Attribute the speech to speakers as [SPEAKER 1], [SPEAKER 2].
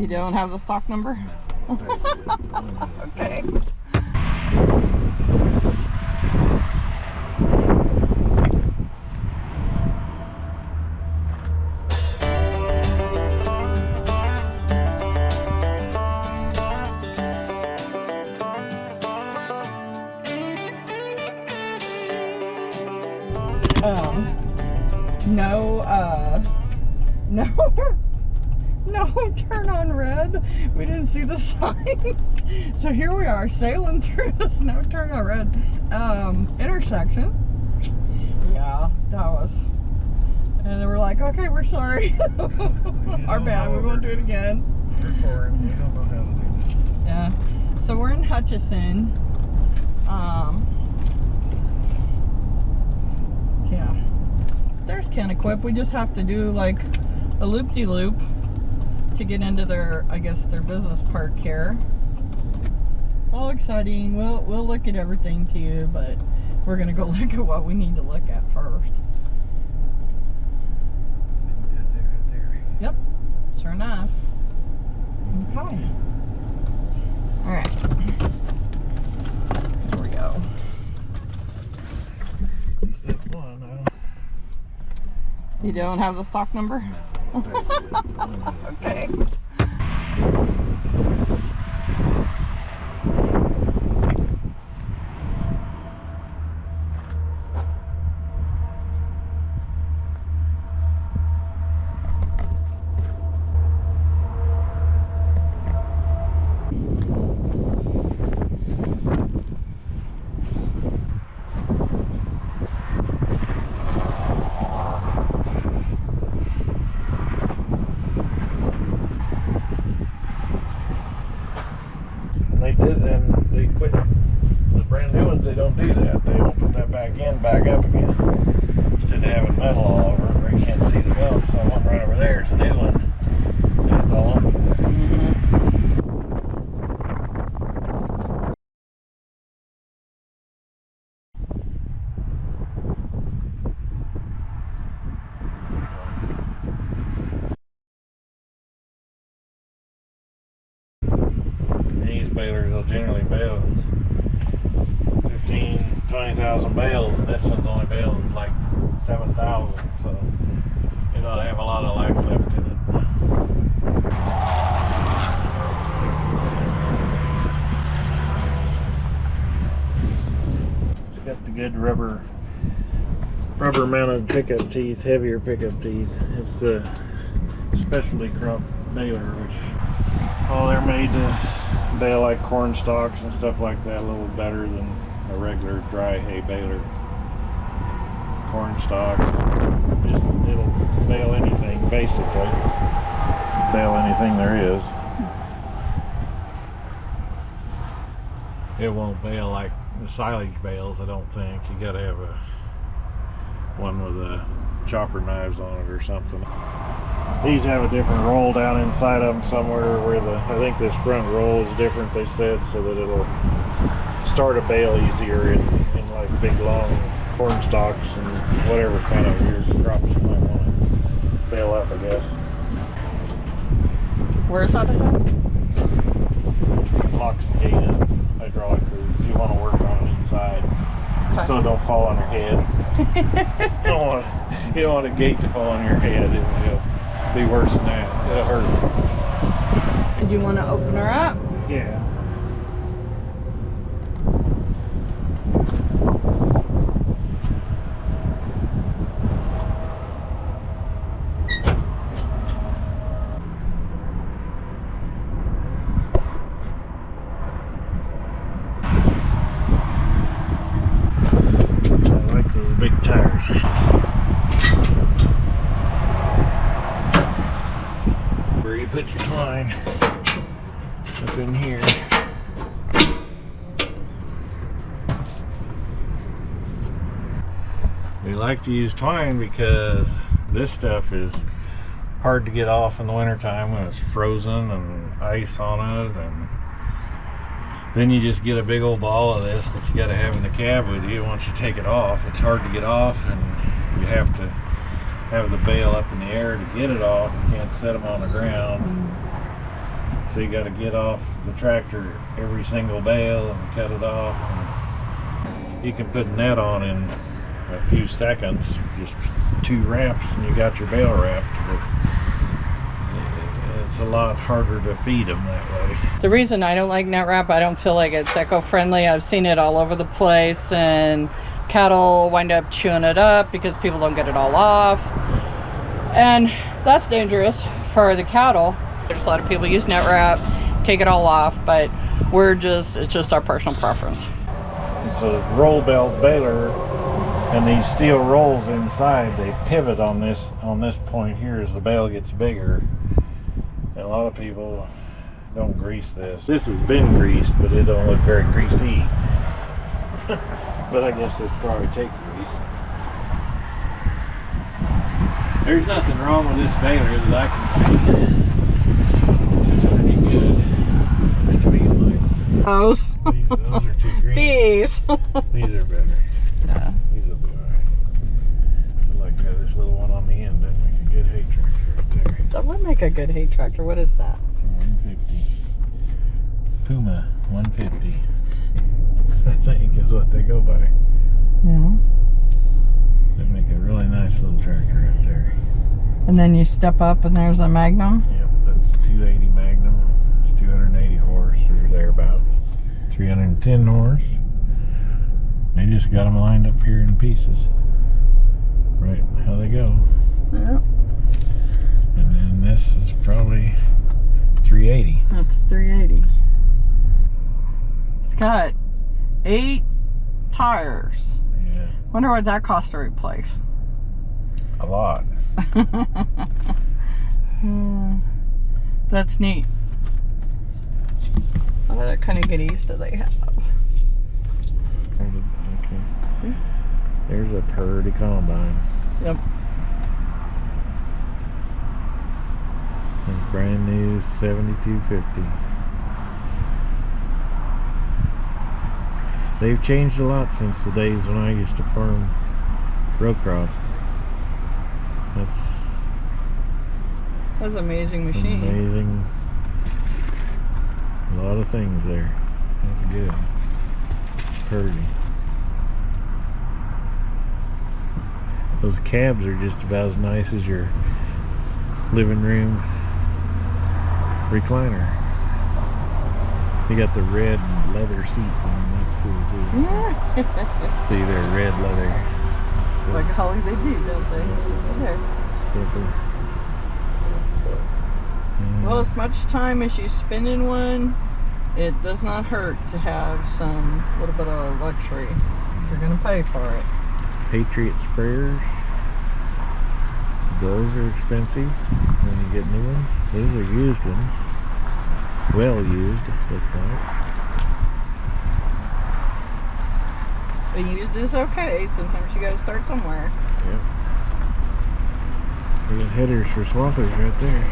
[SPEAKER 1] You don't have the stock number?
[SPEAKER 2] No.
[SPEAKER 1] Okay. No turn on red. We didn't see the sign. So here we are sailing through this no turn on red intersection. Yeah, that was. And then we're like, okay, we're sorry. Our bad, we won't do it again.
[SPEAKER 2] We're foreign, we don't know how to do this.
[SPEAKER 1] Yeah. So we're in Hutchinson. Yeah. There's Kennequip. We just have to do like a loop-de-loop to get into their, I guess, their business park here. All exciting. We'll look at everything to you, but we're gonna go look at what we need to look at first.
[SPEAKER 2] Right there.
[SPEAKER 1] Yep, sure enough. Okay. All right. There we go.
[SPEAKER 2] Step one, I don't.
[SPEAKER 1] You don't have the stock number?
[SPEAKER 2] No.
[SPEAKER 1] Okay.
[SPEAKER 2] They quit the brand new ones. They don't do that. They open that back up again instead of having metal all over it where you can't see the belt. So one right over there is a new one, and it's all open. These balers will generally bale 15, 20,000 bales, and this one's only baling like 7,000, so it ought to have a lot of life left in it. It's got the good rubber mounted pickup teeth, heavier pickup teeth. It's the specialty crop baler, which they're made to bale like corn stalks and stuff like that, a little better than a regular dry hay baler. Corn stalk, just it'll bale anything basically. Bale anything there is. It won't bale like the silage bales, I don't think. You gotta have one with chopper knives on it or something. These have a different roll down inside of them somewhere where I think this front roll is different, they said, so that it'll start a bale easier in like big long corn stalks and whatever kind of weird crops you might want to bale up, I guess.
[SPEAKER 1] Where's that again?
[SPEAKER 2] Locks the gate up hydraulically if you want to work on it inside. Okay. So it don't fall on your head. You don't want a gate to fall on your head. It'll be worse than that. It'll hurt.
[SPEAKER 1] Do you want to open her up?
[SPEAKER 2] Yeah. I like those big tires. Where you put your twine up in here. We like to use twine because this stuff is hard to get off in the wintertime when it's frozen and ice on it, and then you just get a big old ball of this that you got to have in the cab with you. Once you take it off, it's hard to get off, and you have to have the bale up in the air to get it off. You can't set them on the ground. So you got to get off the tractor every single bale and cut it off. And you can put a net on in a few seconds, just 2 wraps, and you got your bale wrapped. But it's a lot harder to feed them that way.
[SPEAKER 1] The reason I don't like net wrap, I don't feel like it's eco-friendly. I've seen it all over the place, and cattle wind up chewing it up because people don't get it all off. And that's dangerous for the cattle. There's a lot of people use net wrap, take it all off, but it's just our personal preference.
[SPEAKER 2] It's a roll belt baler, and these steel rolls inside, they pivot on this point here as the bale gets bigger. And a lot of people don't grease this. This has been greased, but it don't look very greasy. But I guess it'd probably take grease. There's nothing wrong with this baler that I can see. It's pretty good. Looks to me like
[SPEAKER 1] Those
[SPEAKER 2] are too green.
[SPEAKER 1] These
[SPEAKER 2] These are better.
[SPEAKER 1] Yeah.
[SPEAKER 2] These will be alright. I like this little one on the end. That'd make a good hay tractor right there.
[SPEAKER 1] That would make a good hay tractor. What is that?
[SPEAKER 2] 150. Puma 150. I think is what they go by.
[SPEAKER 1] Yeah.
[SPEAKER 2] They make a really nice little tractor right there.
[SPEAKER 1] And then you step up and there's a Magnum.
[SPEAKER 2] Yep, that's 280 Magnum. It's 280 horse or thereabouts. 310 horse. They just got them lined up here in pieces. Right how they go.
[SPEAKER 1] Yep.
[SPEAKER 2] And then this is probably 380.
[SPEAKER 1] That's a 380. It's got 8 tires.
[SPEAKER 2] Yeah.
[SPEAKER 1] Wonder what that costs to replace.
[SPEAKER 2] A lot.
[SPEAKER 1] That's neat. What kind of goodies do they have?
[SPEAKER 2] Okay. There's a Purdy combine.
[SPEAKER 1] Yep.
[SPEAKER 2] It's brand new 7250. They've changed a lot since the days when I used to farm row crop.
[SPEAKER 1] That's an amazing machine.
[SPEAKER 2] Amazing. A lot of things there. That's good. It's Purdy. Those cabs are just about as nice as your living room recliner. They got the red leather seats on them. That's cool too. See, they're red leather. So,
[SPEAKER 1] Like how they do, don't they? There. Well, as much time as you spend in one, it does not hurt to have some little bit of luxury. You're gonna pay for it.
[SPEAKER 2] Patriot sprayers. Those are expensive when you get new ones. These are used ones. Well used, looks like.
[SPEAKER 1] But used is okay. Sometimes you gotta start somewhere.
[SPEAKER 2] Yep. We got headers for swathers right there.